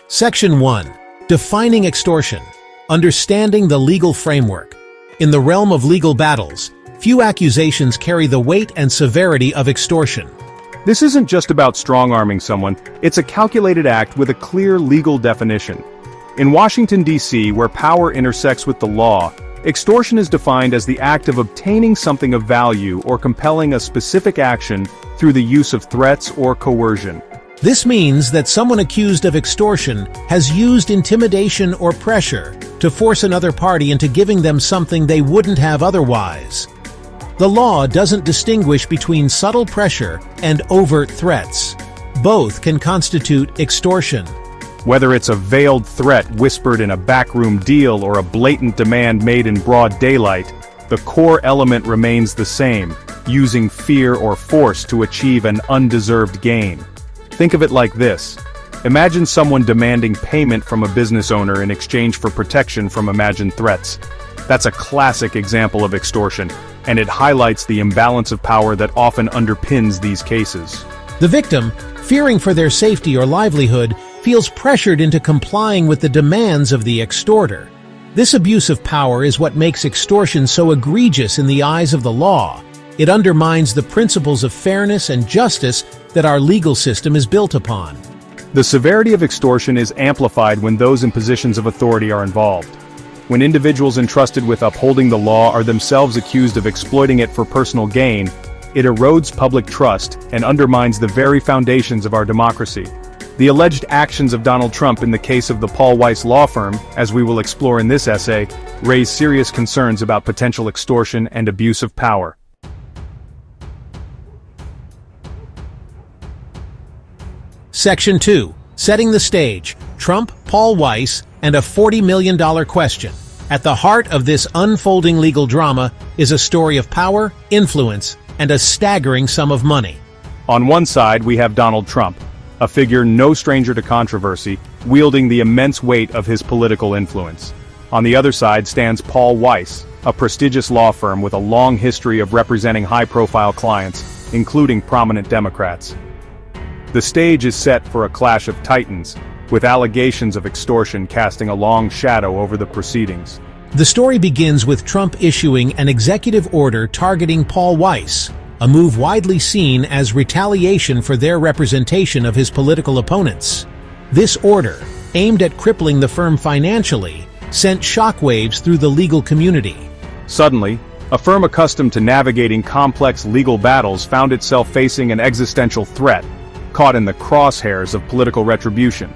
Section 1. Defining extortion. Understanding the legal framework. In the realm of legal battles, few accusations carry the weight and severity of extortion. This isn't just about strong-arming someone, it's a calculated act with a clear legal definition. In Washington, D.C., where power intersects with the law, extortion is defined as the act of obtaining something of value or compelling a specific action through the use of threats or coercion. This means that someone accused of extortion has used intimidation or pressure to force another party into giving them something they wouldn't have otherwise. The law doesn't distinguish between subtle pressure and overt threats. Both can constitute extortion. Whether it's a veiled threat whispered in a backroom deal or a blatant demand made in broad daylight, the core element remains the same, using fear or force to achieve an undeserved gain. Think of it like this. Imagine someone demanding payment from a business owner in exchange for protection from imagined threats. That's a classic example of extortion, and it highlights the imbalance of power that often underpins these cases. The victim, fearing for their safety or livelihood, feels pressured into complying with the demands of the extorter. This abuse of power is what makes extortion so egregious in the eyes of the law. It undermines the principles of fairness and justice that our legal system is built upon. The severity of extortion is amplified when those in positions of authority are involved. When individuals entrusted with upholding the law are themselves accused of exploiting it for personal gain, it erodes public trust and undermines the very foundations of our democracy. The alleged actions of Donald Trump in the case of the Paul Weiss law firm, as we will explore in this essay, raise serious concerns about potential extortion and abuse of power. Section 2. Setting the stage. Trump, Paul Weiss, and a $40 million question. At the heart of this unfolding legal drama is a story of power, influence, and a staggering sum of money. On one side we have Donald Trump, a figure no stranger to controversy, wielding the immense weight of his political influence. On the other side stands Paul Weiss, a prestigious law firm with a long history of representing high-profile clients, including prominent Democrats. The stage is set for a clash of titans, with allegations of extortion casting a long shadow over the proceedings. The story begins with Trump issuing an executive order targeting Paul Weiss, a move widely seen as retaliation for their representation of his political opponents. This order, aimed at crippling the firm financially, sent shockwaves through the legal community. Suddenly, a firm accustomed to navigating complex legal battles found itself facing an existential threat, caught in the crosshairs of political retribution.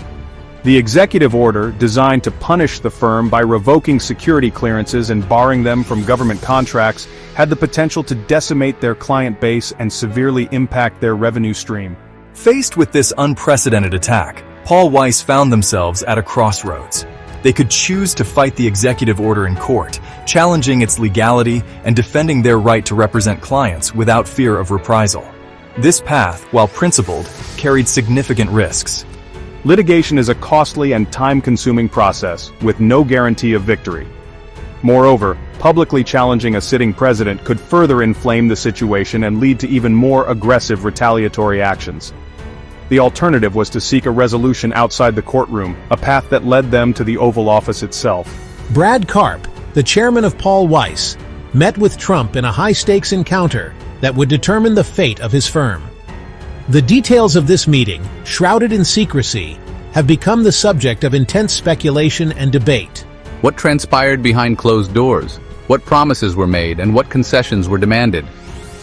The executive order, designed to punish the firm by revoking security clearances and barring them from government contracts, had the potential to decimate their client base and severely impact their revenue stream. Faced with this unprecedented attack, Paul Weiss found themselves at a crossroads. They could choose to fight the executive order in court, challenging its legality and defending their right to represent clients without fear of reprisal. This path, while principled, carried significant risks. Litigation is a costly and time-consuming process, with no guarantee of victory. Moreover, publicly challenging a sitting president could further inflame the situation and lead to even more aggressive retaliatory actions. The alternative was to seek a resolution outside the courtroom, a path that led them to the Oval Office itself. Brad Karp, the chairman of Paul Weiss, met with Trump in a high-stakes encounter that would determine the fate of his firm. The details of this meeting, shrouded in secrecy, have become the subject of intense speculation and debate. What transpired behind closed doors? What promises were made and what concessions were demanded?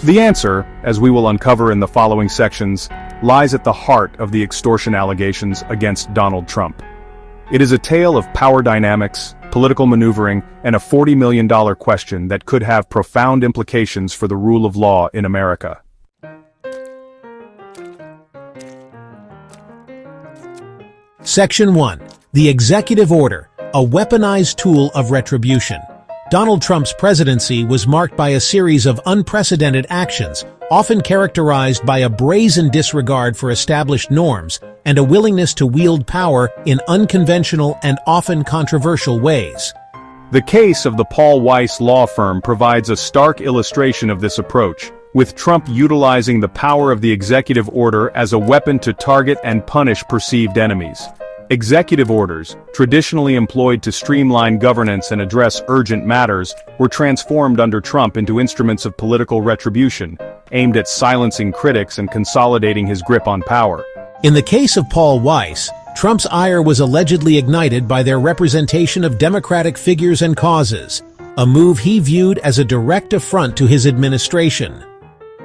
The answer, as we will uncover in the following sections, lies at the heart of the extortion allegations against Donald Trump. It is a tale of power dynamics, political maneuvering, and a $40 million question that could have profound implications for the rule of law in America. Section 1. The Executive Order, a weaponized tool of retribution. Donald Trump's presidency was marked by a series of unprecedented actions, often characterized by a brazen disregard for established norms and a willingness to wield power in unconventional and often controversial ways. The case of the Paul Weiss law firm provides a stark illustration of this approach, with Trump utilizing the power of the executive order as a weapon to target and punish perceived enemies. Executive orders, traditionally employed to streamline governance and address urgent matters, were transformed under Trump into instruments of political retribution, aimed at silencing critics and consolidating his grip on power. In the case of Paul Weiss, Trump's ire was allegedly ignited by their representation of Democratic figures and causes, a move he viewed as a direct affront to his administration.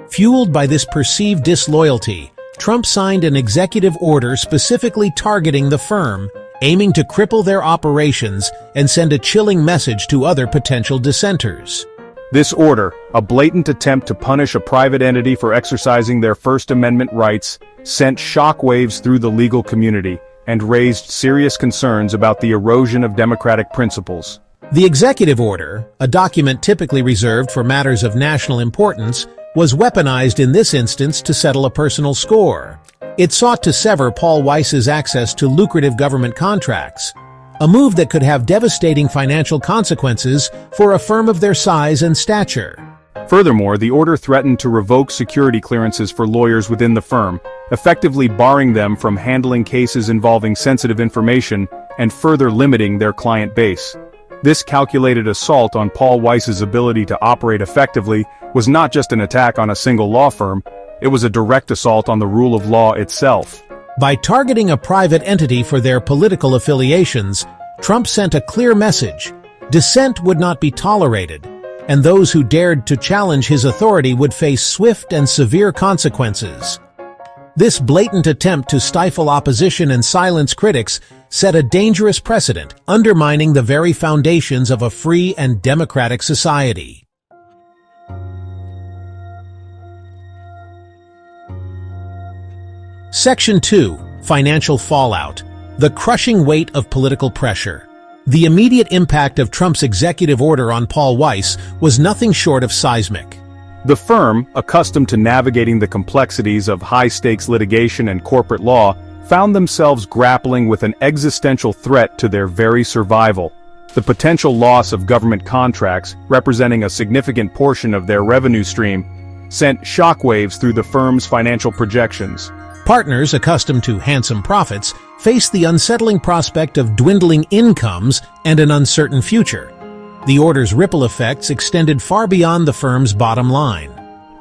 Fueled by this perceived disloyalty, Trump signed an executive order specifically targeting the firm, aiming to cripple their operations and send a chilling message to other potential dissenters. This order, a blatant attempt to punish a private entity for exercising their First Amendment rights, sent shockwaves through the legal community and raised serious concerns about the erosion of democratic principles. The executive order, a document typically reserved for matters of national importance, was weaponized in this instance to settle a personal score. It sought to sever Paul Weiss's access to lucrative government contracts, a move that could have devastating financial consequences for a firm of their size and stature. Furthermore, the order threatened to revoke security clearances for lawyers within the firm, effectively barring them from handling cases involving sensitive information and further limiting their client base. This calculated assault on Paul Weiss's ability to operate effectively was not just an attack on a single law firm, it was a direct assault on the rule of law itself. By targeting a private entity for their political affiliations, Trump sent a clear message: dissent would not be tolerated, and those who dared to challenge his authority would face swift and severe consequences. This blatant attempt to stifle opposition and silence critics set a dangerous precedent, undermining the very foundations of a free and democratic society. Section 2. Financial Fallout. The crushing weight of political pressure. The immediate impact of Trump's executive order on Paul Weiss was nothing short of seismic. The firm, accustomed to navigating the complexities of high-stakes litigation and corporate law, found themselves grappling with an existential threat to their very survival. The potential loss of government contracts, representing a significant portion of their revenue stream, sent shockwaves through the firm's financial projections. Partners accustomed to handsome profits faced the unsettling prospect of dwindling incomes and an uncertain future. The order's ripple effects extended far beyond the firm's bottom line.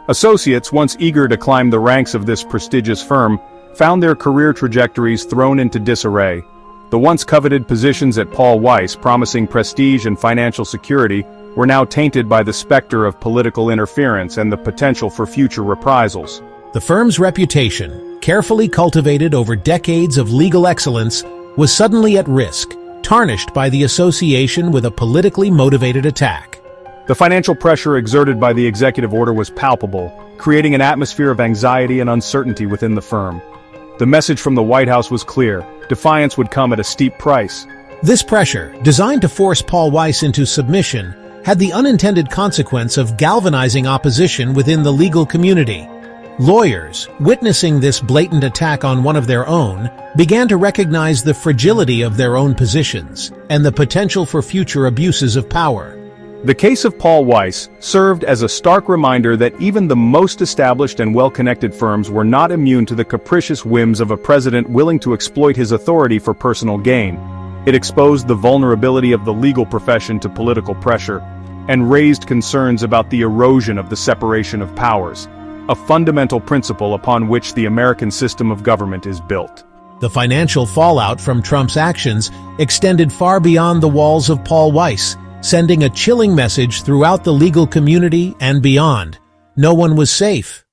Associates, once eager to climb the ranks of this prestigious firm, found their career trajectories thrown into disarray. The once coveted positions at Paul Weiss, promising prestige and financial security, were now tainted by the specter of political interference and the potential for future reprisals. The firm's reputation, carefully cultivated over decades of legal excellence, was suddenly at risk, tarnished by the association with a politically motivated attack. The financial pressure exerted by the executive order was palpable, creating an atmosphere of anxiety and uncertainty within the firm. The message from the White House was clear: defiance would come at a steep price. This pressure, designed to force Paul Weiss into submission, had the unintended consequence of galvanizing opposition within the legal community. Lawyers, witnessing this blatant attack on one of their own, began to recognize the fragility of their own positions and the potential for future abuses of power. The case of Paul Weiss served as a stark reminder that even the most established and well-connected firms were not immune to the capricious whims of a president willing to exploit his authority for personal gain. It exposed the vulnerability of the legal profession to political pressure and raised concerns about the erosion of the separation of powers, a fundamental principle upon which the American system of government is built. The financial fallout from Trump's actions extended far beyond the walls of Paul Weiss, sending a chilling message throughout the legal community and beyond. No one was safe.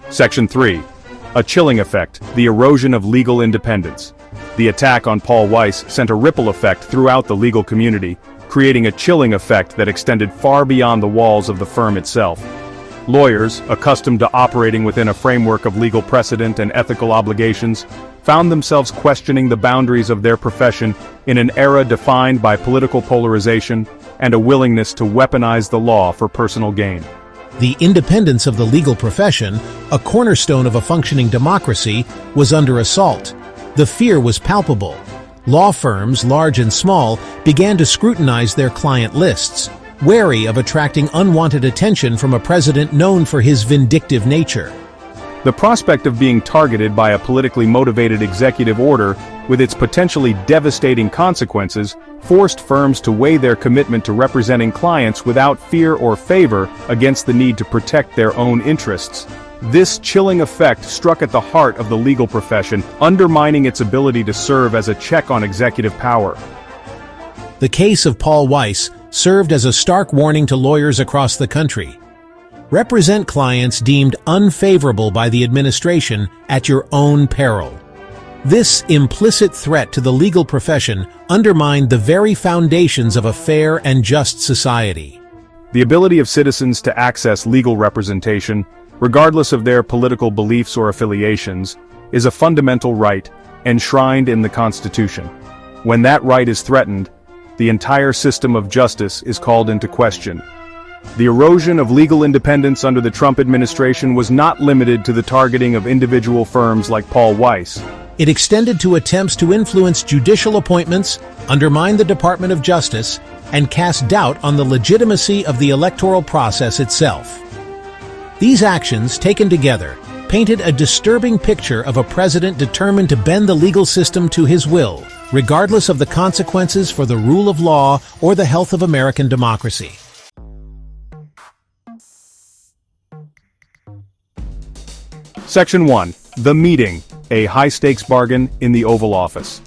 Section 3. A chilling effect, the erosion of legal independence. The attack on Paul Weiss sent a ripple effect throughout the legal community, creating a chilling effect that extended far beyond the walls of the firm itself. Lawyers, accustomed to operating within a framework of legal precedent and ethical obligations, found themselves questioning the boundaries of their profession in an era defined by political polarization and a willingness to weaponize the law for personal gain. The independence of the legal profession, a cornerstone of a functioning democracy, was under assault. The fear was palpable. Law firms, large and small, began to scrutinize their client lists, wary of attracting unwanted attention from a president known for his vindictive nature. The prospect of being targeted by a politically motivated executive order, with its potentially devastating consequences, forced firms to weigh their commitment to representing clients without fear or favor against the need to protect their own interests. This chilling effect struck at the heart of the legal profession, undermining its ability to serve as a check on executive power. The case of Paul Weiss served as a stark warning to lawyers across the country. Represent clients deemed unfavorable by the administration at your own peril. This implicit threat to the legal profession undermined the very foundations of a fair and just society. The ability of citizens to access legal representation, regardless of their political beliefs or affiliations, is a fundamental right enshrined in the Constitution. When that right is threatened, the entire system of justice is called into question. The erosion of legal independence under the Trump administration was not limited to the targeting of individual firms like Paul Weiss. It extended to attempts to influence judicial appointments, undermine the Department of Justice, and cast doubt on the legitimacy of the electoral process itself. These actions, taken together, painted a disturbing picture of a president determined to bend the legal system to his will, regardless of the consequences for the rule of law or the health of American democracy. Section 1. The Meeting, a high-stakes bargain in the Oval Office.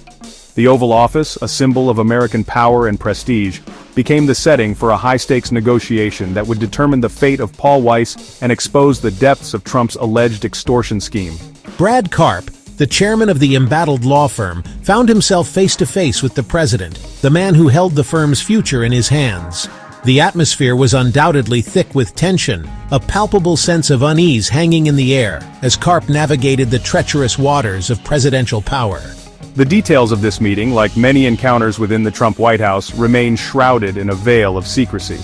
The Oval Office, a symbol of American power and prestige, became the setting for a high-stakes negotiation that would determine the fate of Paul Weiss and expose the depths of Trump's alleged extortion scheme. Brad Karp, the chairman of the embattled law firm, found himself face-to-face with the president, the man who held the firm's future in his hands. The atmosphere was undoubtedly thick with tension, a palpable sense of unease hanging in the air as Karp navigated the treacherous waters of presidential power. The details of this meeting, like many encounters within the Trump White House, remain shrouded in a veil of secrecy.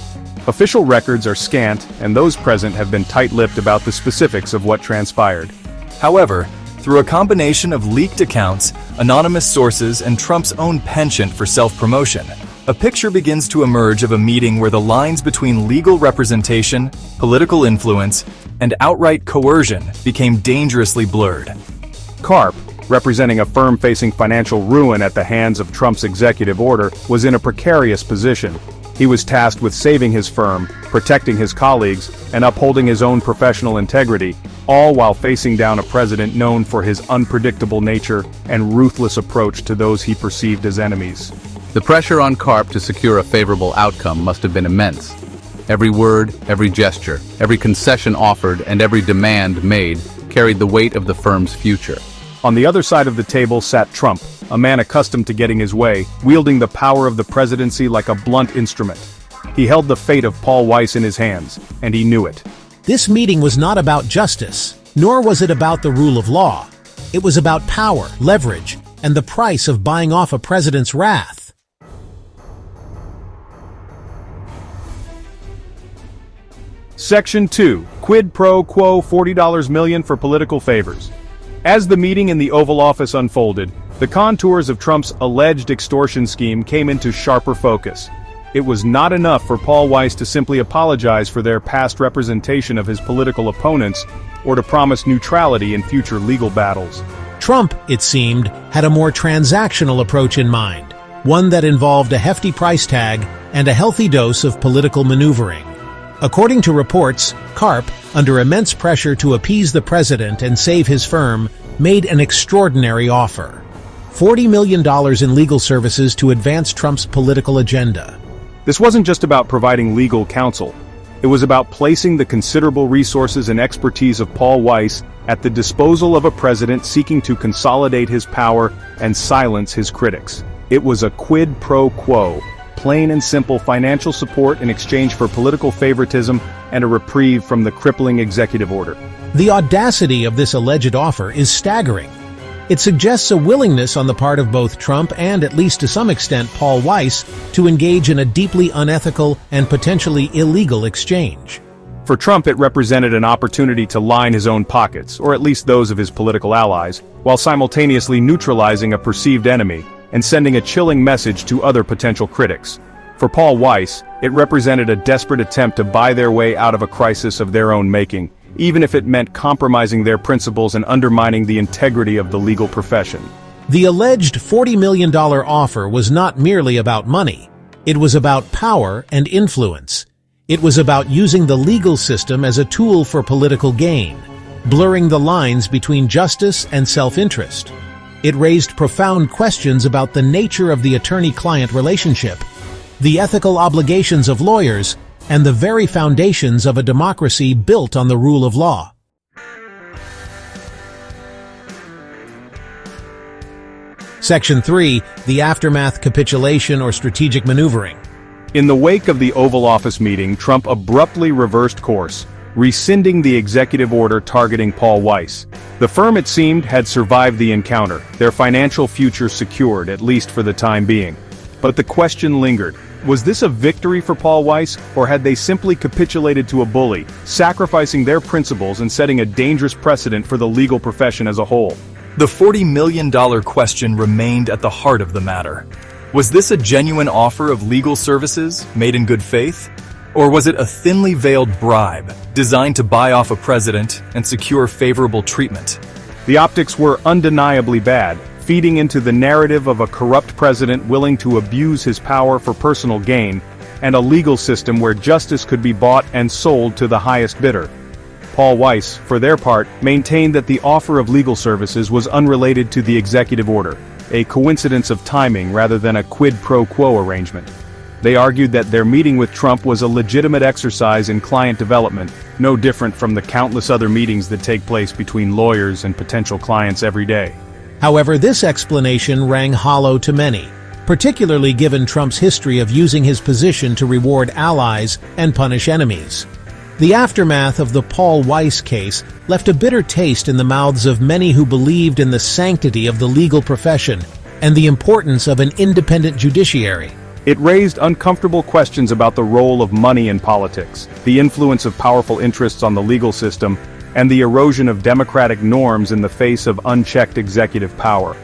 Official records are scant, and those present have been tight-lipped about the specifics of what transpired. However, through a combination of leaked accounts, anonymous sources, and Trump's own penchant for self-promotion, a picture begins to emerge of a meeting where the lines between legal representation, political influence, and outright coercion became dangerously blurred. Karp, representing a firm facing financial ruin at the hands of Trump's executive order, was in a precarious position. He was tasked with saving his firm, protecting his colleagues, and upholding his own professional integrity, all while facing down a president known for his unpredictable nature and ruthless approach to those he perceived as enemies. The pressure on Karp to secure a favorable outcome must have been immense. Every word, every gesture, every concession offered, and every demand made carried the weight of the firm's future. On the other side of the table sat Trump, a man accustomed to getting his way, wielding the power of the presidency like a blunt instrument. He held the fate of Paul Weiss in his hands, and he knew it. This meeting was not about justice, nor was it about the rule of law. It was about power, leverage, and the price of buying off a president's wrath. Section 2. Quid pro quo $40 for political favors. As the meeting in the Oval Office unfolded, the contours of Trump's alleged extortion scheme came into sharper focus. It was not enough for Paul Weiss to simply apologize for their past representation of his political opponents, or to promise neutrality in future legal battles. Trump, it seemed, had a more transactional approach in mind, one that involved a hefty price tag and a healthy dose of political maneuvering. According to reports, Karp, under immense pressure to appease the president and save his firm, made an extraordinary offer: $40 million in legal services to advance Trump's political agenda. This wasn't just about providing legal counsel. It was about placing the considerable resources and expertise of Paul Weiss at the disposal of a president seeking to consolidate his power and silence his critics. It was a quid pro quo. Plain and simple financial support in exchange for political favoritism and a reprieve from the crippling executive order. The audacity of this alleged offer is staggering. It suggests a willingness on the part of both Trump and, at least to some extent, Paul Weiss to engage in a deeply unethical and potentially illegal exchange. For Trump, it represented an opportunity to line his own pockets, or at least those of his political allies, while simultaneously neutralizing a perceived enemy and sending a chilling message to other potential critics. For Paul Weiss, it represented a desperate attempt to buy their way out of a crisis of their own making, even if it meant compromising their principles and undermining the integrity of the legal profession. The alleged $40 million offer was not merely about money. It was about power and influence. It was about using the legal system as a tool for political gain, blurring the lines between justice and self-interest. It raised profound questions about the nature of the attorney-client relationship, the ethical obligations of lawyers, and the very foundations of a democracy built on the rule of law. Section 3. The Aftermath, Capitulation, or Strategic Maneuvering. In the wake of the Oval Office meeting, Trump abruptly reversed course, rescinding the executive order targeting Paul Weiss. The firm, it seemed, had survived the encounter, their financial future secured, at least for the time being. But the question lingered. Was this a victory for Paul Weiss, or had they simply capitulated to a bully, sacrificing their principles and setting a dangerous precedent for the legal profession as a whole? The $40 million question remained at the heart of the matter. Was this a genuine offer of legal services, made in good faith? Or was it a thinly veiled bribe, designed to buy off a president and secure favorable treatment? The optics were undeniably bad, feeding into the narrative of a corrupt president willing to abuse his power for personal gain, and a legal system where justice could be bought and sold to the highest bidder. Paul Weiss, for their part, maintained that the offer of legal services was unrelated to the executive order, a coincidence of timing rather than a quid pro quo arrangement. They argued that their meeting with Trump was a legitimate exercise in client development, no different from the countless other meetings that take place between lawyers and potential clients every day. However, this explanation rang hollow to many, particularly given Trump's history of using his position to reward allies and punish enemies. The aftermath of the Paul Weiss case left a bitter taste in the mouths of many who believed in the sanctity of the legal profession and the importance of an independent judiciary. It raised uncomfortable questions about the role of money in politics, the influence of powerful interests on the legal system, and the erosion of democratic norms in the face of unchecked executive power.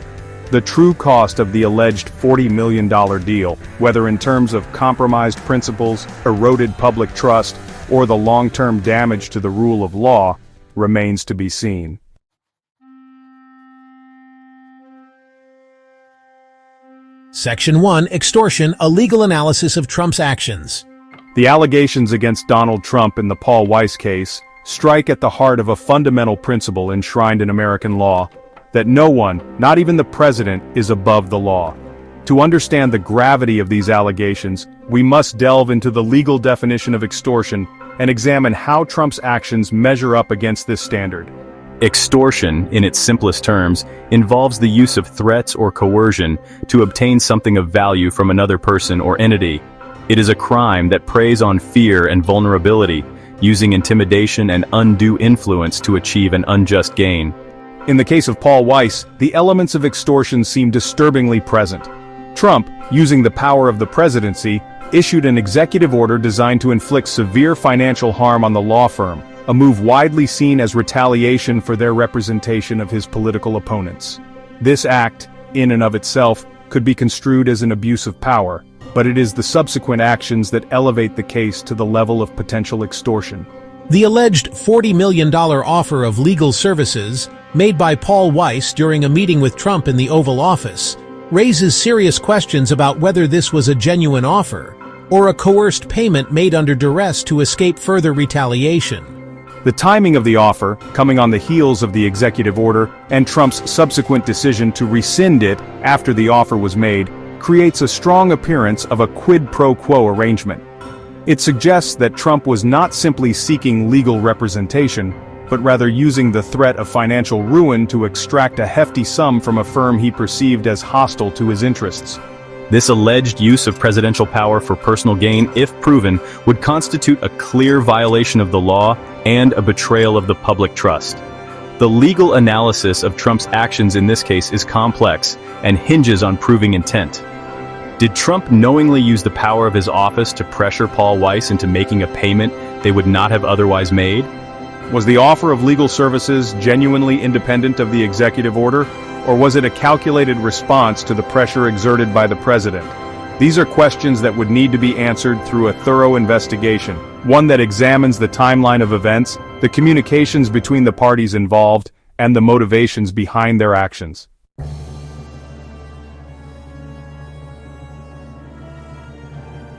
The true cost of the alleged $40 million deal, whether in terms of compromised principles, eroded public trust, or the long-term damage to the rule of law, remains to be seen. Section 1. Extortion, a legal analysis of Trump's actions. The allegations against Donald Trump in the Paul Weiss case strike at the heart of a fundamental principle enshrined in American law, that no one, not even the president, is above the law. To understand the gravity of these allegations, we must delve into the legal definition of extortion and examine how Trump's actions measure up against this standard. Extortion, in its simplest terms, involves the use of threats or coercion to obtain something of value from another person or entity. It is a crime that preys on fear and vulnerability, using intimidation and undue influence to achieve an unjust gain. In the case of Paul Weiss, the elements of extortion seem disturbingly present. Trump, using the power of the presidency, issued an executive order designed to inflict severe financial harm on the law firm, a move widely seen as retaliation for their representation of his political opponents. This act, in and of itself, could be construed as an abuse of power, but it is the subsequent actions that elevate the case to the level of potential extortion. The alleged $40 million offer of legal services, made by Paul Weiss during a meeting with Trump in the Oval Office, raises serious questions about whether this was a genuine offer, or a coerced payment made under duress to escape further retaliation. The timing of the offer, coming on the heels of the executive order, and Trump's subsequent decision to rescind it after the offer was made, creates a strong appearance of a quid pro quo arrangement. It suggests that Trump was not simply seeking legal representation, but rather using the threat of financial ruin to extract a hefty sum from a firm he perceived as hostile to his interests. This alleged use of presidential power for personal gain, if proven, would constitute a clear violation of the law and a betrayal of the public trust. The legal analysis of Trump's actions in this case is complex and hinges on proving intent. Did Trump knowingly use the power of his office to pressure Paul Weiss into making a payment they would not have otherwise made? Was the offer of legal services genuinely independent of the executive order, or was it a calculated response to the pressure exerted by the president? These are questions that would need to be answered through a thorough investigation, one that examines the timeline of events the communications between the parties involved, and the motivations behind their actions.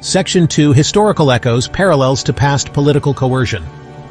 Section 2. Historical echoes, parallels to past political coercion.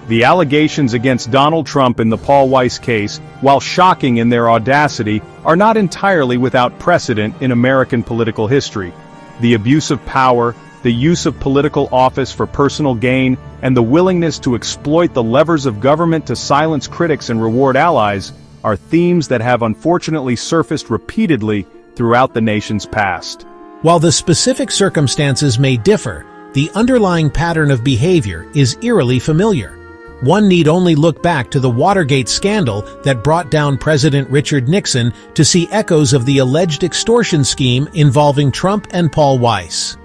The allegations against Donald Trump in the Paul Weiss case, while shocking in their audacity, are not entirely without precedent in American political history. The abuse of power, the use of political office for personal gain, and the willingness to exploit the levers of government to silence critics and reward allies are themes that have unfortunately surfaced repeatedly throughout the nation's past. While the specific circumstances may differ, the underlying pattern of behavior is eerily familiar. One need only look back to the Watergate scandal that brought down President Richard Nixon to see echoes of the alleged extortion scheme involving Trump and Paul Weiss.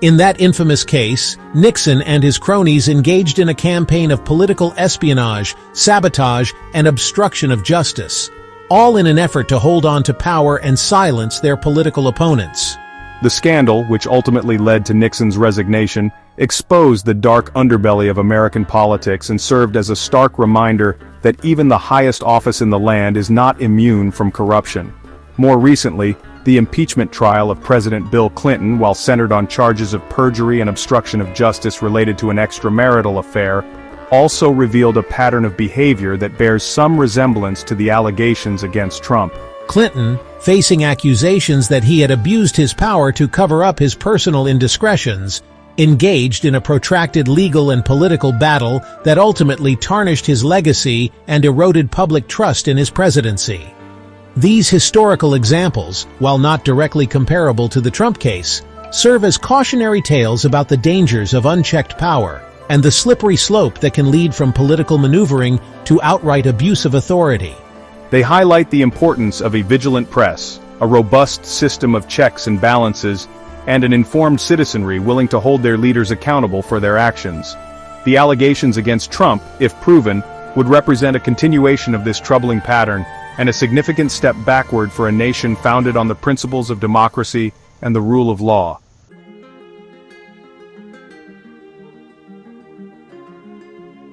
In that infamous case, Nixon and his cronies engaged in a campaign of political espionage, sabotage, and obstruction of justice, all in an effort to hold on to power and silence their political opponents. The scandal, which ultimately led to Nixon's resignation, exposed the dark underbelly of American politics and served as a stark reminder that even the highest office in the land is not immune from corruption. More recently, the impeachment trial of President Bill Clinton, while centered on charges of perjury and obstruction of justice related to an extramarital affair, also revealed a pattern of behavior that bears some resemblance to the allegations against Trump. Clinton, facing accusations that he had abused his power to cover up his personal indiscretions, engaged in a protracted legal and political battle that ultimately tarnished his legacy and eroded public trust in his presidency. These historical examples, while not directly comparable to the Trump case, serve as cautionary tales about the dangers of unchecked power and the slippery slope that can lead from political maneuvering to outright abuse of authority. They highlight the importance of a vigilant press, a robust system of checks and balances, and an informed citizenry willing to hold their leaders accountable for their actions. The allegations against Trump, if proven, would represent a continuation of this troubling pattern and a significant step backward for a nation founded on the principles of democracy and the rule of law.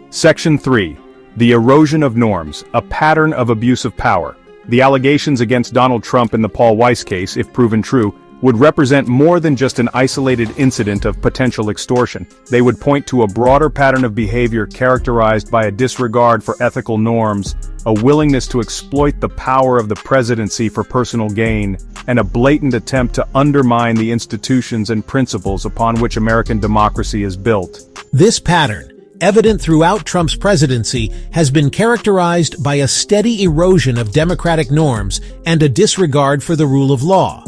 Section 3. The erosion of norms, a pattern of abuse of power. The allegations against Donald Trump in the Paul Weiss case, if proven true, would represent more than just an isolated incident of potential extortion. They would point to a broader pattern of behavior characterized by a disregard for ethical norms, a willingness to exploit the power of the presidency for personal gain, and a blatant attempt to undermine the institutions and principles upon which American democracy is built. This pattern, evident throughout Trump's presidency, has been characterized by a steady erosion of democratic norms and a disregard for the rule of law.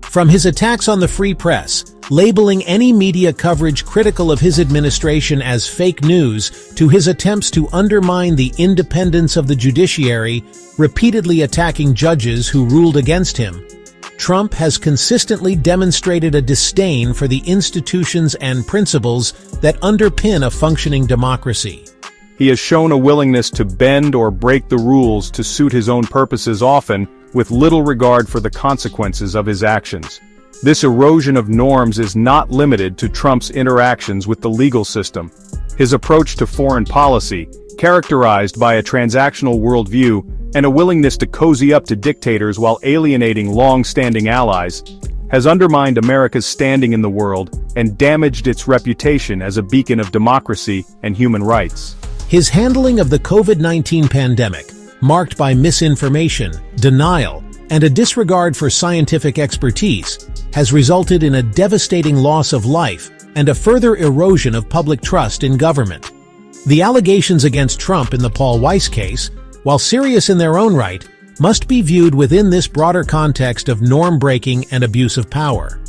From his attacks on the free press, labeling any media coverage critical of his administration as fake news, to his attempts to undermine the independence of the judiciary, repeatedly attacking judges who ruled against him, Trump has consistently demonstrated a disdain for the institutions and principles that underpin a functioning democracy. He has shown a willingness to bend or break the rules to suit his own purposes, often with little regard for the consequences of his actions. This erosion of norms is not limited to Trump's interactions with the legal system. His approach to foreign policy, characterized by a transactional worldview and a willingness to cozy up to dictators while alienating long-standing allies, has undermined America's standing in the world and damaged its reputation as a beacon of democracy and human rights. His handling of the COVID-19 pandemic, marked by misinformation, denial, and a disregard for scientific expertise, has resulted in a devastating loss of life and a further erosion of public trust in government. The allegations against Trump in the Paul Weiss case, while serious in their own right, must be viewed within this broader context of norm-breaking and abuse of power.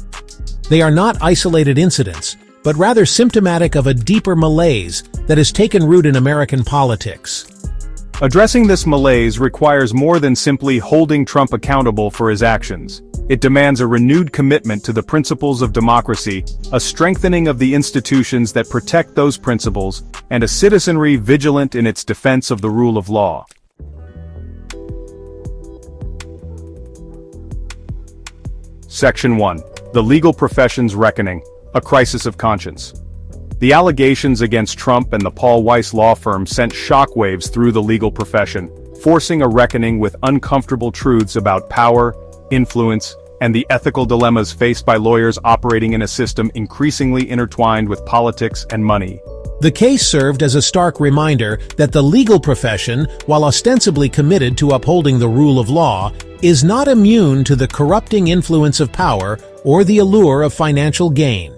They are not isolated incidents, but rather symptomatic of a deeper malaise that has taken root in American politics. Addressing this malaise requires more than simply holding Trump accountable for his actions. It demands a renewed commitment to the principles of democracy, a strengthening of the institutions that protect those principles, and a citizenry vigilant in its defense of the rule of law. Section 1. The Legal Profession's Reckoning, a Crisis of Conscience. The allegations against Trump and the Paul Weiss law firm sent shockwaves through the legal profession, forcing a reckoning with uncomfortable truths about power, influence, and the ethical dilemmas faced by lawyers operating in a system increasingly intertwined with politics and money. The case served as a stark reminder that the legal profession, while ostensibly committed to upholding the rule of law, is not immune to the corrupting influence of power or the allure of financial gain.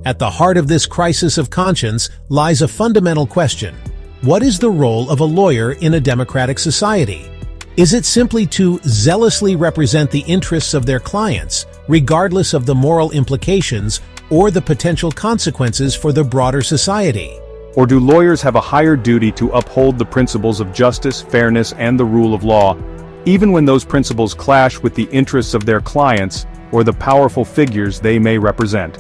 At the heart of this crisis of conscience lies a fundamental question: what is the role of a lawyer in a democratic society? Is it simply to zealously represent the interests of their clients, regardless of the moral implications or the potential consequences for the broader society? Or do lawyers have a higher duty to uphold the principles of justice, fairness, and the rule of law, even when those principles clash with the interests of their clients or the powerful figures they may represent?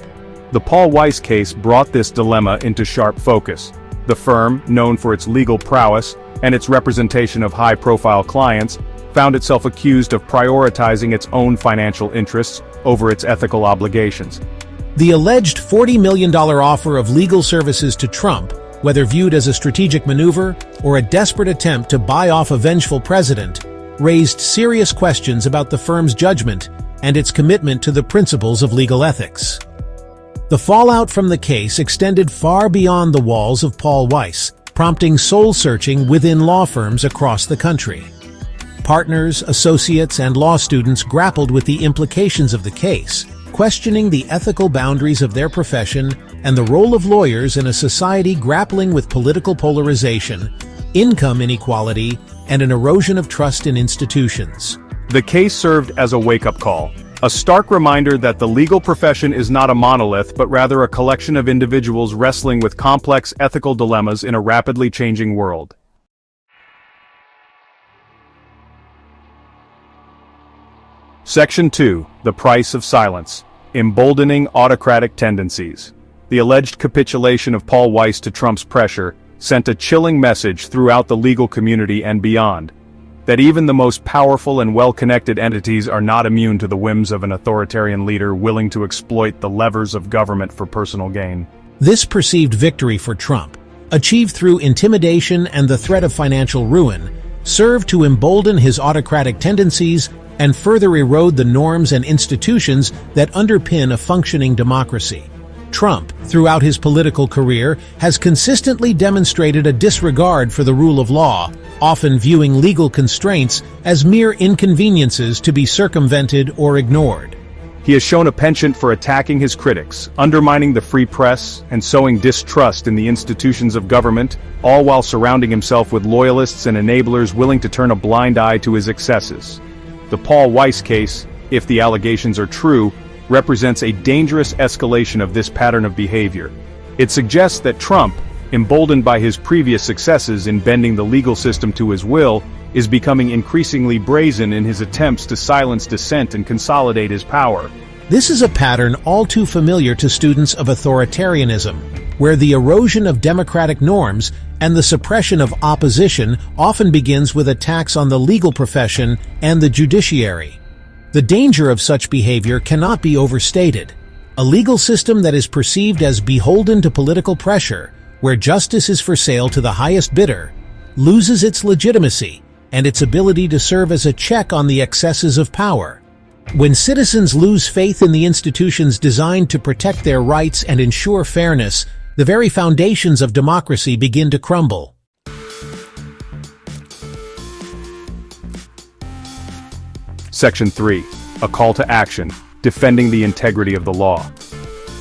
The Paul Weiss case brought this dilemma into sharp focus. The firm, known for its legal prowess and its representation of high-profile clients, found itself accused of prioritizing its own financial interests over its ethical obligations. The alleged $40 million offer of legal services to Trump, whether viewed as a strategic maneuver or a desperate attempt to buy off a vengeful president, raised serious questions about the firm's judgment and its commitment to the principles of legal ethics. The fallout from the case extended far beyond the walls of Paul Weiss, prompting soul-searching within law firms across the country. Partners, associates, and law students grappled with the implications of the case, questioning the ethical boundaries of their profession and the role of lawyers in a society grappling with political polarization, income inequality, and an erosion of trust in institutions. The case served as a wake-up call, a stark reminder that the legal profession is not a monolith but rather a collection of individuals wrestling with complex ethical dilemmas in a rapidly changing world. Section 2. The Price of Silence. Emboldening Autocratic Tendencies. The alleged capitulation of Paul Weiss to Trump's pressure sent a chilling message throughout the legal community and beyond, that even the most powerful and well-connected entities are not immune to the whims of an authoritarian leader willing to exploit the levers of government for personal gain. This perceived victory for Trump, achieved through intimidation and the threat of financial ruin, served to embolden his autocratic tendencies and further erode the norms and institutions that underpin a functioning democracy. Trump, throughout his political career, has consistently demonstrated a disregard for the rule of law, often viewing legal constraints as mere inconveniences to be circumvented or ignored. He has shown a penchant for attacking his critics, undermining the free press, and sowing distrust in the institutions of government, all while surrounding himself with loyalists and enablers willing to turn a blind eye to his excesses. The Paul Weiss case, if the allegations are true, represents a dangerous escalation of this pattern of behavior. It suggests that Trump, emboldened by his previous successes in bending the legal system to his will, is becoming increasingly brazen in his attempts to silence dissent and consolidate his power. This is a pattern all too familiar to students of authoritarianism, where the erosion of democratic norms and the suppression of opposition often begins with attacks on the legal profession and the judiciary. The danger of such behavior cannot be overstated. A legal system that is perceived as beholden to political pressure, where justice is for sale to the highest bidder, loses its legitimacy and its ability to serve as a check on the excesses of power. When citizens lose faith in the institutions designed to protect their rights and ensure fairness, the very foundations of democracy begin to crumble. Section 3. A Call to Action. Defending the Integrity of the Law.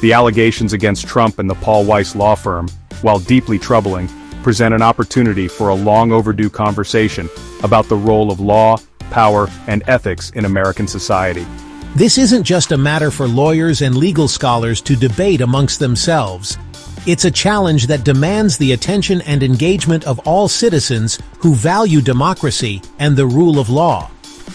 The allegations against Trump and the Paul Weiss law firm, while deeply troubling, present an opportunity for a long-overdue conversation about the role of law, power, and ethics in American society. This isn't just a matter for lawyers and legal scholars to debate amongst themselves. It's a challenge that demands the attention and engagement of all citizens who value democracy and the rule of law.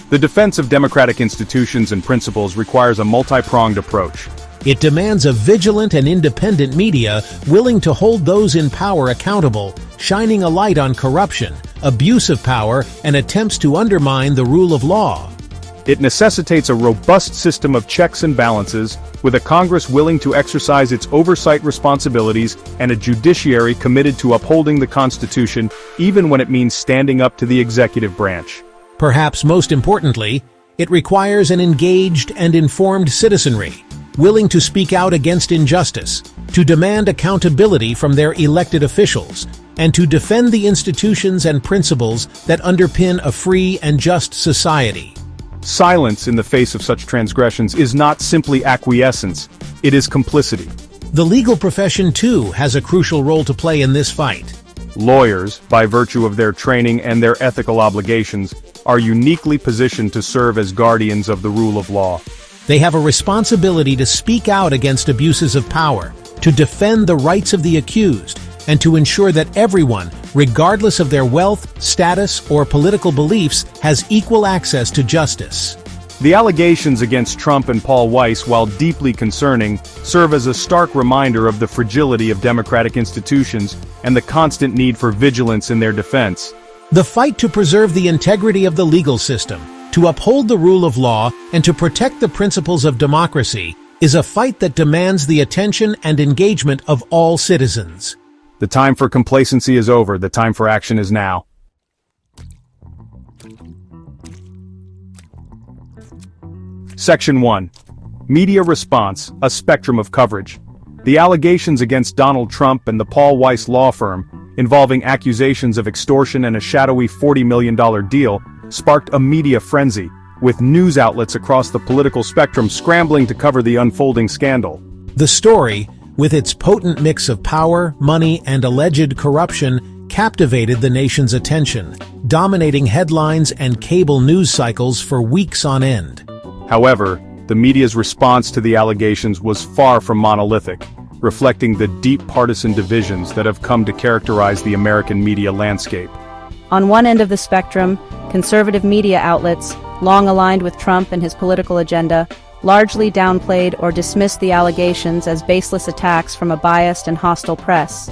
The defense of democratic institutions and principles requires a multi-pronged approach. It demands a vigilant and independent media willing to hold those in power accountable, shining a light on corruption, abuse of power, and attempts to undermine the rule of law. It necessitates a robust system of checks and balances, with a Congress willing to exercise its oversight responsibilities and a judiciary committed to upholding the Constitution, even when it means standing up to the executive branch. Perhaps most importantly, it requires an engaged and informed citizenry, willing to speak out against injustice, to demand accountability from their elected officials, and to defend the institutions and principles that underpin a free and just society. Silence in the face of such transgressions is not simply acquiescence, it is complicity. The legal profession, too, has a crucial role to play in this fight. Lawyers, by virtue of their training and their ethical obligations, are uniquely positioned to serve as guardians of the rule of law. They have a responsibility to speak out against abuses of power, to defend the rights of the accused, and to ensure that everyone, regardless of their wealth, status, or political beliefs, has equal access to justice. The allegations against Trump and Paul Weiss, while deeply concerning, serve as a stark reminder of the fragility of democratic institutions and the constant need for vigilance in their defense. The fight to preserve the integrity of the legal system, to uphold the rule of law, and to protect the principles of democracy is a fight that demands the attention and engagement of all citizens. The time for complacency is over, the time for action is now. Section 1. Media response, a spectrum of coverage. The allegations against Donald Trump and the Paul Weiss law firm, involving accusations of extortion and a shadowy $40 million deal, sparked a media frenzy, with news outlets across the political spectrum scrambling to cover the unfolding scandal. The story, with its potent mix of power, money, and alleged corruption, captivated the nation's attention, dominating headlines and cable news cycles for weeks on end. However, the media's response to the allegations was far from monolithic, reflecting the deep partisan divisions that have come to characterize the American media landscape. On one end of the spectrum, conservative media outlets, long aligned with Trump and his political agenda, largely downplayed or dismissed the allegations as baseless attacks from a biased and hostile press.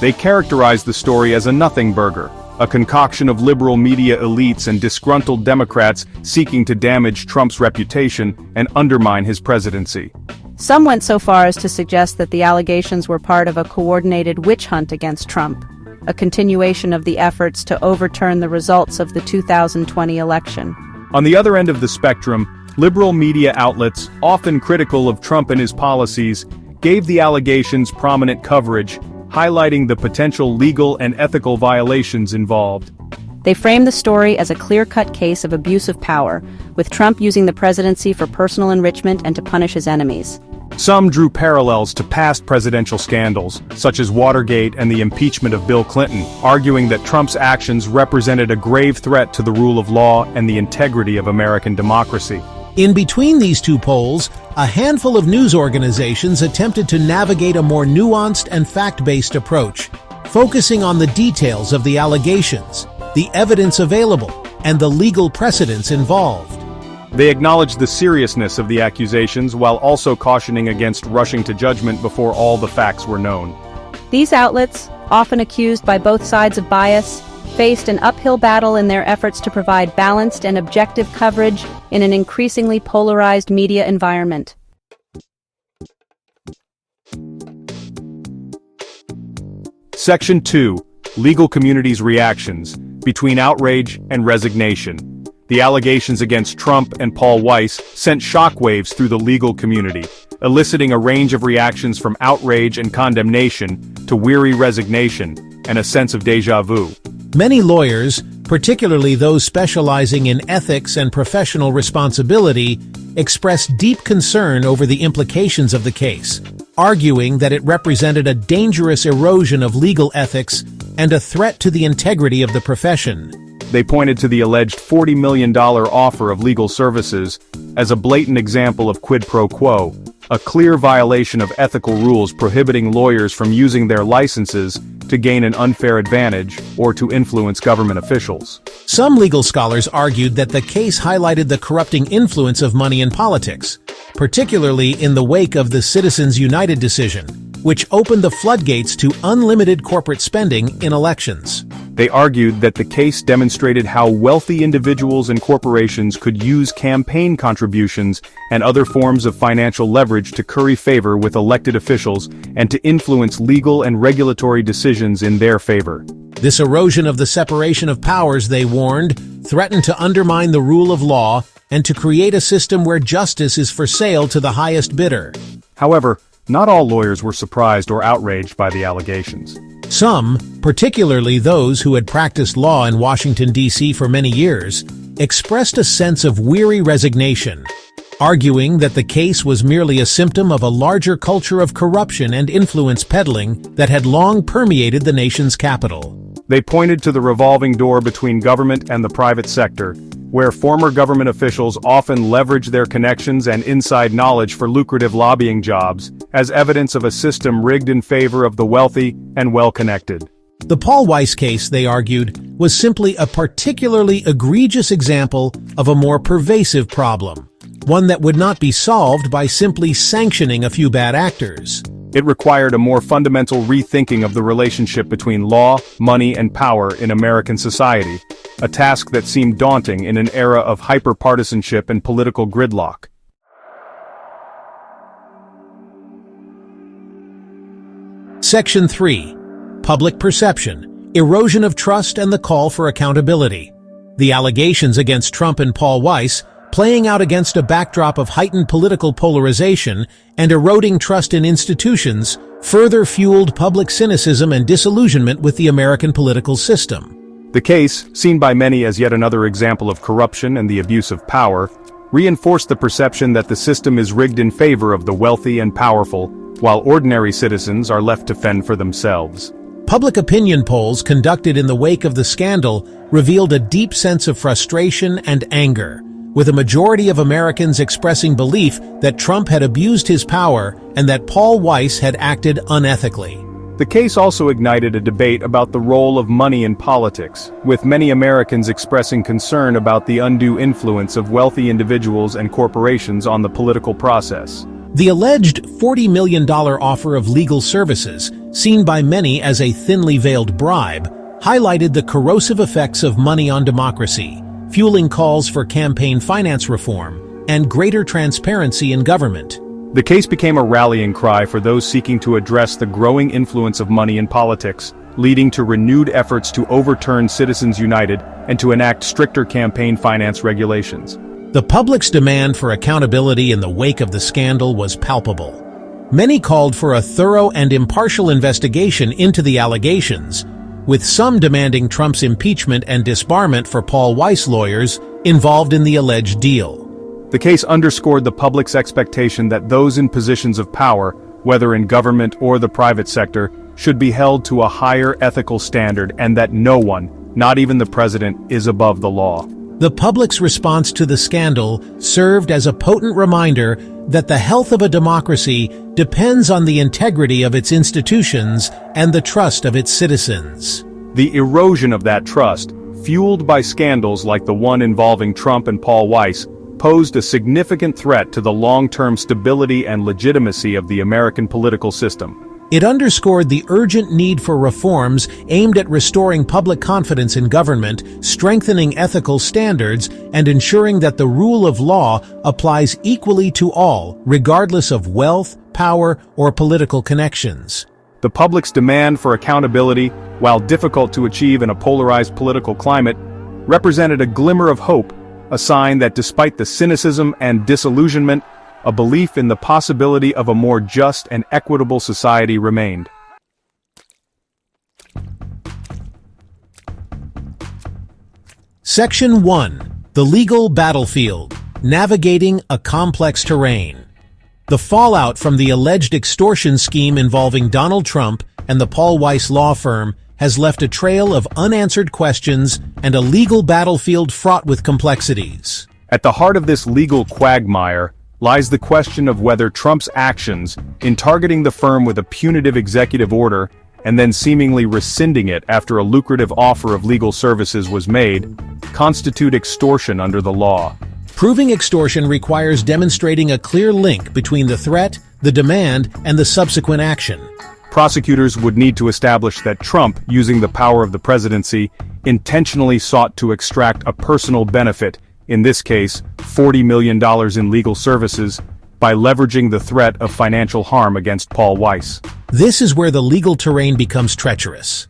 They characterized the story as a nothing burger, a concoction of liberal media elites and disgruntled Democrats seeking to damage Trump's reputation and undermine his presidency. Some went so far as to suggest that the allegations were part of a coordinated witch hunt against Trump, a continuation of the efforts to overturn the results of the 2020 election. On the other end of the spectrum, liberal media outlets, often critical of Trump and his policies, gave the allegations prominent coverage, highlighting the potential legal and ethical violations involved. They framed the story as a clear-cut case of abuse of power, with Trump using the presidency for personal enrichment and to punish his enemies. Some drew parallels to past presidential scandals, such as Watergate and the impeachment of Bill Clinton, arguing that Trump's actions represented a grave threat to the rule of law and the integrity of American democracy. In between these two poles, a handful of news organizations attempted to navigate a more nuanced and fact-based approach, focusing on the details of the allegations, the evidence available, and the legal precedents involved. They acknowledged the seriousness of the accusations while also cautioning against rushing to judgment before all the facts were known. These outlets, often accused by both sides of bias, faced an uphill battle in their efforts to provide balanced and objective coverage in an increasingly polarized media environment. Section 2. Legal community's reactions, between outrage and resignation. The allegations against Trump and Paul Weiss sent shockwaves through the legal community, eliciting a range of reactions from outrage and condemnation to weary resignation and a sense of déjà vu. Many lawyers, particularly those specializing in ethics and professional responsibility, expressed deep concern over the implications of the case, arguing that it represented a dangerous erosion of legal ethics and a threat to the integrity of the profession. They pointed to the alleged $40 million offer of legal services as a blatant example of quid pro quo, a clear violation of ethical rules prohibiting lawyers from using their licenses to gain an unfair advantage or to influence government officials. Some legal scholars argued that the case highlighted the corrupting influence of money in politics, particularly in the wake of the Citizens United decision, which opened the floodgates to unlimited corporate spending in elections. They argued that the case demonstrated how wealthy individuals and corporations could use campaign contributions and other forms of financial leverage to curry favor with elected officials and to influence legal and regulatory decisions in their favor. This erosion of the separation of powers, they warned, threatened to undermine the rule of law and to create a system where justice is for sale to the highest bidder. However, not all lawyers were surprised or outraged by the allegations. Some, particularly those who had practiced law in Washington, D.C. for many years, expressed a sense of weary resignation, arguing that the case was merely a symptom of a larger culture of corruption and influence peddling that had long permeated the nation's capital. They pointed to the revolving door between government and the private sector, where former government officials often leveraged their connections and inside knowledge for lucrative lobbying jobs, as evidence of a system rigged in favor of the wealthy and well-connected. The Paul Weiss case, they argued, was simply a particularly egregious example of a more pervasive problem, one that would not be solved by simply sanctioning a few bad actors. It required a more fundamental rethinking of the relationship between law, money, and power in American society, a task that seemed daunting in an era of hyper-partisanship and political gridlock. Section 3. Public Perception, Erosion of Trust and the Call for Accountability. The allegations against Trump and Paul Weiss, playing out against a backdrop of heightened political polarization and eroding trust in institutions, further fueled public cynicism and disillusionment with the American political system. The case, seen by many as yet another example of corruption and the abuse of power, reinforced the perception that the system is rigged in favor of the wealthy and powerful, while ordinary citizens are left to fend for themselves. Public opinion polls conducted in the wake of the scandal revealed a deep sense of frustration and anger, with a majority of Americans expressing belief that Trump had abused his power and that Paul Weiss had acted unethically. The case also ignited a debate about the role of money in politics, with many Americans expressing concern about the undue influence of wealthy individuals and corporations on the political process. The alleged $40 million offer of legal services, seen by many as a thinly veiled bribe, highlighted the corrosive effects of money on democracy, fueling calls for campaign finance reform and greater transparency in government. The case became a rallying cry for those seeking to address the growing influence of money in politics, leading to renewed efforts to overturn Citizens United and to enact stricter campaign finance regulations. The public's demand for accountability in the wake of the scandal was palpable. Many called for a thorough and impartial investigation into the allegations, with some demanding Trump's impeachment and disbarment for Paul Weiss lawyers involved in the alleged deal. The case underscored the public's expectation that those in positions of power, whether in government or the private sector, should be held to a higher ethical standard and that no one, not even the president, is above the law. The public's response to the scandal served as a potent reminder that the health of a democracy depends on the integrity of its institutions and the trust of its citizens. The erosion of that trust, fueled by scandals like the one involving Trump and Paul Weiss, posed a significant threat to the long-term stability and legitimacy of the American political system. It underscored the urgent need for reforms aimed at restoring public confidence in government, strengthening ethical standards, and ensuring that the rule of law applies equally to all, regardless of wealth, power, or political connections. The public's demand for accountability, while difficult to achieve in a polarized political climate, represented a glimmer of hope, a sign that despite the cynicism and disillusionment, a belief in the possibility of a more just and equitable society remained. Section 1. The Legal Battlefield, Navigating a Complex Terrain. The fallout from the alleged extortion scheme involving Donald Trump and the Paul Weiss law firm has left a trail of unanswered questions and a legal battlefield fraught with complexities. At the heart of this legal quagmire lies the question of whether Trump's actions in targeting the firm with a punitive executive order and then seemingly rescinding it after a lucrative offer of legal services was made, constitute extortion under the law. Proving extortion requires demonstrating a clear link between the threat, the demand, and the subsequent action. prosecutors would need to establish that Trump, using the power of the presidency, intentionally sought to extract a personal benefit, in this case, $40 million in legal services, by leveraging the threat of financial harm against Paul Weiss. This is where the legal terrain becomes treacherous.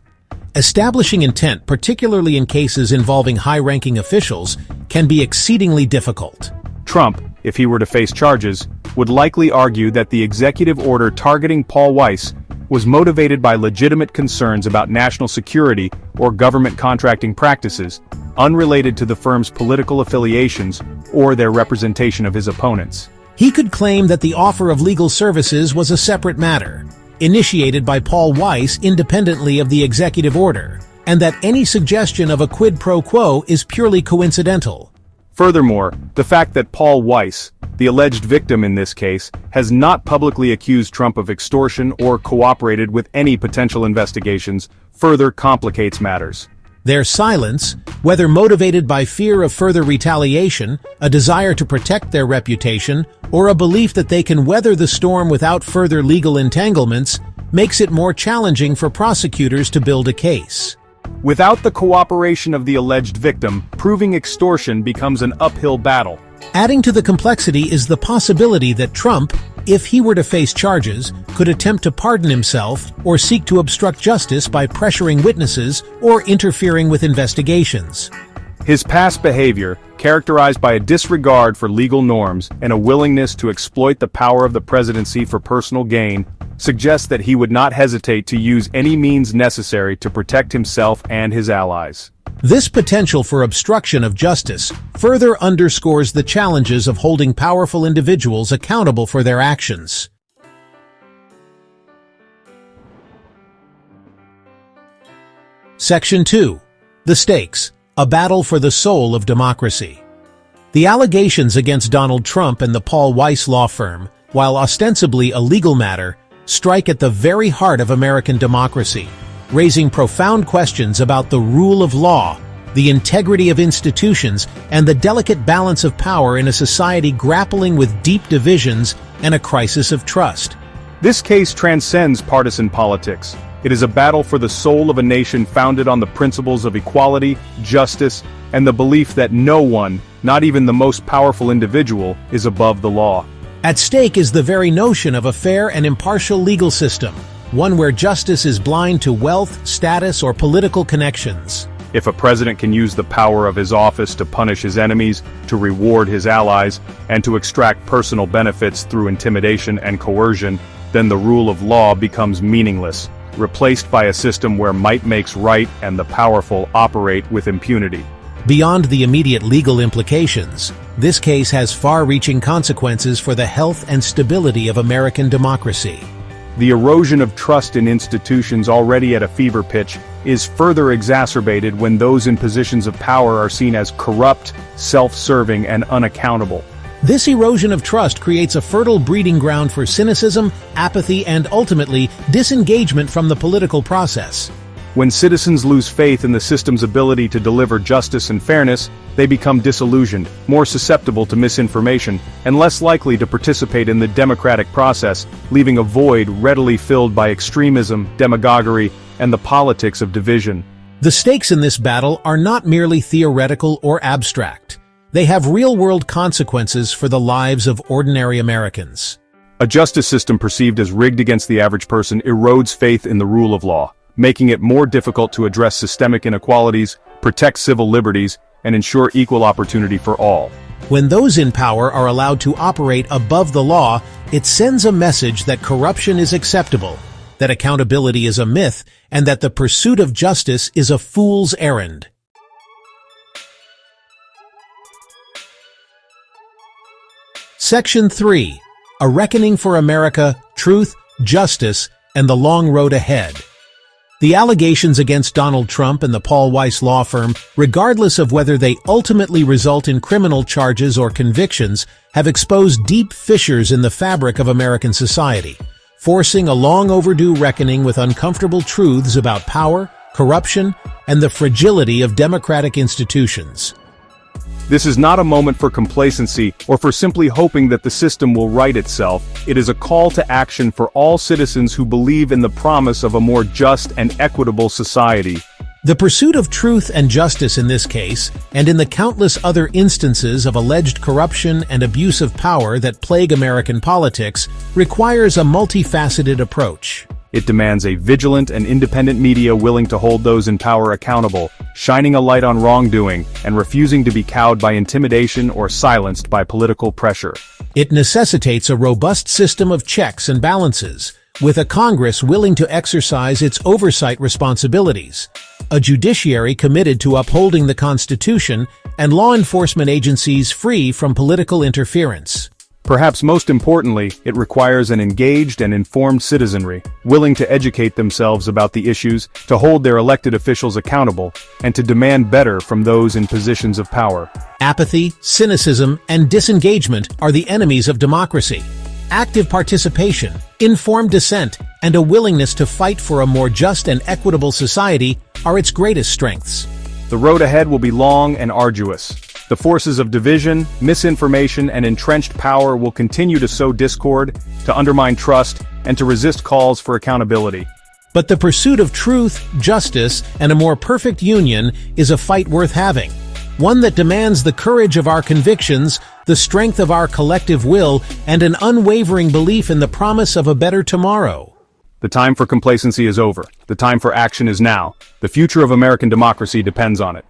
Establishing intent, particularly in cases involving high-ranking officials, can be exceedingly difficult. Trump, if he were to face charges, would likely argue that the executive order targeting Paul Weiss was motivated by legitimate concerns about national security or government contracting practices, unrelated to the firm's political affiliations or their representation of his opponents. He could claim that the offer of legal services was a separate matter, initiated by Paul Weiss independently of the executive order, and that any suggestion of a quid pro quo is purely coincidental. Furthermore, the fact that Paul Weiss, the alleged victim in this case, has not publicly accused Trump of extortion or cooperated with any potential investigations further complicates matters. Their silence, whether motivated by fear of further retaliation, a desire to protect their reputation, or a belief that they can weather the storm without further legal entanglements, makes it more challenging for prosecutors to build a case. Without the cooperation of the alleged victim, proving extortion becomes an uphill battle. Adding to the complexity is the possibility that Trump, if he were to face charges, could attempt to pardon himself or seek to obstruct justice by pressuring witnesses or interfering with investigations. His past behavior, characterized by a disregard for legal norms and a willingness to exploit the power of the presidency for personal gain, suggests that he would not hesitate to use any means necessary to protect himself and his allies. This potential for obstruction of justice further underscores the challenges of holding powerful individuals accountable for their actions. Section 2. The Stakes, a battle for the soul of democracy. The allegations against Donald Trump and the Paul Weiss law firm, while ostensibly a legal matter, strike at the very heart of American democracy, raising profound questions about the rule of law, the integrity of institutions, and the delicate balance of power in a society grappling with deep divisions and a crisis of trust. This case transcends partisan politics. It is a battle for the soul of a nation founded on the principles of equality, justice, and the belief that no one, not even the most powerful individual, is above the law. At stake is the very notion of a fair and impartial legal system, one where justice is blind to wealth, status, or political connections. If a president can use the power of his office to punish his enemies, to reward his allies, and to extract personal benefits through intimidation and coercion, then the rule of law becomes meaningless, replaced by a system where might makes right and the powerful operate with impunity. Beyond the immediate legal implications, this case has far-reaching consequences for the health and stability of American democracy. The erosion of trust in institutions already at a fever pitch is further exacerbated when those in positions of power are seen as corrupt, self-serving, and unaccountable. This erosion of trust creates a fertile breeding ground for cynicism, apathy, and ultimately, disengagement from the political process. When citizens lose faith in the system's ability to deliver justice and fairness, they become disillusioned, more susceptible to misinformation, and less likely to participate in the democratic process, leaving a void readily filled by extremism, demagoguery, and the politics of division. The stakes in this battle are not merely theoretical or abstract. They have real-world consequences for the lives of ordinary Americans. A justice system perceived as rigged against the average person erodes faith in the rule of law, making it more difficult to address systemic inequalities, protect civil liberties, and ensure equal opportunity for all. When those in power are allowed to operate above the law, it sends a message that corruption is acceptable, that accountability is a myth, and that the pursuit of justice is a fool's errand. Section 3. A Reckoning for America, Truth, Justice, and the Long Road Ahead. The allegations against Donald Trump and the Paul Weiss law firm, regardless of whether they ultimately result in criminal charges or convictions, have exposed deep fissures in the fabric of American society, forcing a long-overdue reckoning with uncomfortable truths about power, corruption, and the fragility of democratic institutions. This is not a moment for complacency or for simply hoping that the system will right itself. It is a call to action for all citizens who believe in the promise of a more just and equitable society. The pursuit of truth and justice in this case, and in the countless other instances of alleged corruption and abuse of power that plague American politics, requires a multifaceted approach. It demands a vigilant and independent media willing to hold those in power accountable, shining a light on wrongdoing, and refusing to be cowed by intimidation or silenced by political pressure. It necessitates a robust system of checks and balances, with a Congress willing to exercise its oversight responsibilities, a judiciary committed to upholding the Constitution, and law enforcement agencies free from political interference. Perhaps most importantly, it requires an engaged and informed citizenry, willing to educate themselves about the issues, to hold their elected officials accountable, and to demand better from those in positions of power. Apathy, cynicism, and disengagement are the enemies of democracy. Active participation, informed dissent, and a willingness to fight for a more just and equitable society are its greatest strengths. The road ahead will be long and arduous. The forces of division, misinformation, and entrenched power will continue to sow discord, to undermine trust, and to resist calls for accountability. But the pursuit of truth, justice, and a more perfect union is a fight worth having. One that demands the courage of our convictions, the strength of our collective will, and an unwavering belief in the promise of a better tomorrow. The time for complacency is over. The time for action is now. The future of American democracy depends on it.